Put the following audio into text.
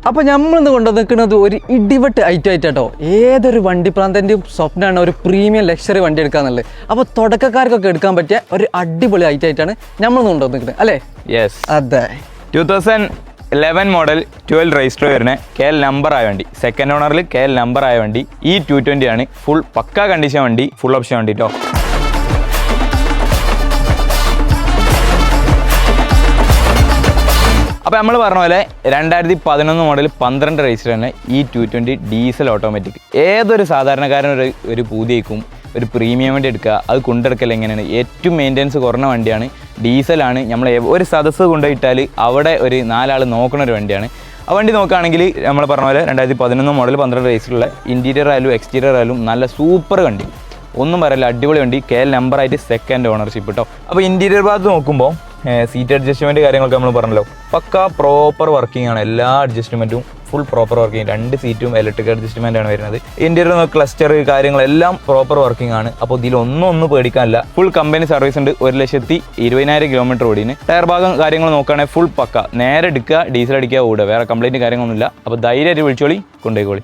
അപ്പോൾ നമ്മളിന്ന് കൊണ്ടുവന്നിരിക്കുന്നത് ഒരു ഇടിവെട്ട് ഐറ്റായിട്ടോ. ഏതൊരു വണ്ടി പ്രാന്തൻ്റെയും സ്വപ്നമാണ് ഒരു പ്രീമിയം ലക്ഷറി വണ്ടി എടുക്കാന്നുള്ളത്. അപ്പോൾ തുടക്കക്കാർക്കൊക്കെ എടുക്കാൻ പറ്റിയ ഒരു അടിപൊളി ഐറ്റായിട്ടാണ് നമ്മളിന്ന് കൊണ്ടുവന്നിരിക്കുന്നത് അല്ലേ? യെസ്, അതെ. 2011 മോഡൽ 12 രജിസ്റ്റർ വരുന്ന KL നമ്പർ ആയ വണ്ടി, സെക്കൻഡ് ഓണറിൽ KL നമ്പർ ആയ വണ്ടി. ഈ 220 ആണ്. ഫുൾ പക്കാ കണ്ടീഷൻ വണ്ടി, ഫുൾ ഓപ്ഷൻ വണ്ടി കേട്ടോ. അപ്പോൾ നമ്മൾ പറഞ്ഞ പോലെ 2011 മോഡൽ 12 രജിസ്റ്റർ തന്നെ ഈ 220 ഡീസൽ ഓട്ടോമാറ്റിക്. ഏതൊരു സാധാരണക്കാരനൊരു ഒരു പൂതിയേക്കും ഒരു പ്രീമിയം വണ്ടി എടുക്കുക, അത് കൊണ്ടെടുക്കൽ എങ്ങനെയാണ്? ഏറ്റവും മെയിൻ്റെനൻസ് കുറഞ്ഞ വണ്ടിയാണ്, ഡീസലാണ്. നമ്മൾ ഒരു സദസ്സ് കൊണ്ടുപോയിട്ടാൽ അവിടെ ഒരു 4 ആൾ നോക്കുന്ന ഒരു വണ്ടിയാണ്. ആ വണ്ടി നോക്കുകയാണെങ്കിൽ നമ്മൾ പറഞ്ഞ പോലെ 2011 മോഡൽ 12 രജിസ്റ്ററുള്ള ഇൻറ്റീരിയർ ആയാലും എക്സ്റ്റീരിയർ ആയാലും നല്ല സൂപ്പർ വണ്ടി, ഒന്നും പറയില്ല, അടിപൊളി വണ്ടി. KL നമ്പറായിട്ട് സെക്കൻഡ് ഓണർഷിപ്പ് കേട്ടോ. അപ്പോൾ ഇൻറ്റീരിയർ ഭാഗത്ത് നോക്കുമ്പോൾ സീറ്റ് അഡ്ജസ്റ്റ്മെൻറ്റ് കാര്യങ്ങളൊക്കെ നമ്മൾ പറഞ്ഞല്ലോ, പക്ക പ്രോപ്പർ വർക്കിംഗ് ആണ്. എല്ലാ അഡ്ജസ്റ്റ്മെൻറ്റും ഫുൾ പ്രോപ്പർ വർക്കിംഗ്. 2 സീറ്റും ഇലക്ട്രിക് അഡ്ജസ്റ്റ്മെൻ്റ് ആണ് വരുന്നത്. ഇൻറ്റീരിയർ ക്ലസ്റ്റർ കാര്യങ്ങളെല്ലാം പ്രോപ്പർ വർക്കിംഗ് ആണ്. അപ്പോൾ ഇതിലൊന്നും പേടിക്കാനില്ല. ഫുൾ കമ്പനി സർവീസ് ഉണ്ട്. 1,20,000 കിലോമീറ്റർ ഓടിന്. ടയർ ഭാഗം കാര്യങ്ങൾ നോക്കുകയാണെങ്കിൽ ഫുൾ പക്ക. നേരെ എടുക്കുക, ഡീസൽ അടിക്കുക, ഓടുക, വേറെ കംപ്ലൈൻറ്റ് കാര്യങ്ങളൊന്നുമില്ല. അപ്പോൾ ധൈര്യമായിട്ട് വിളിച്ചോളി, കൊണ്ടുപോയിക്കോളി.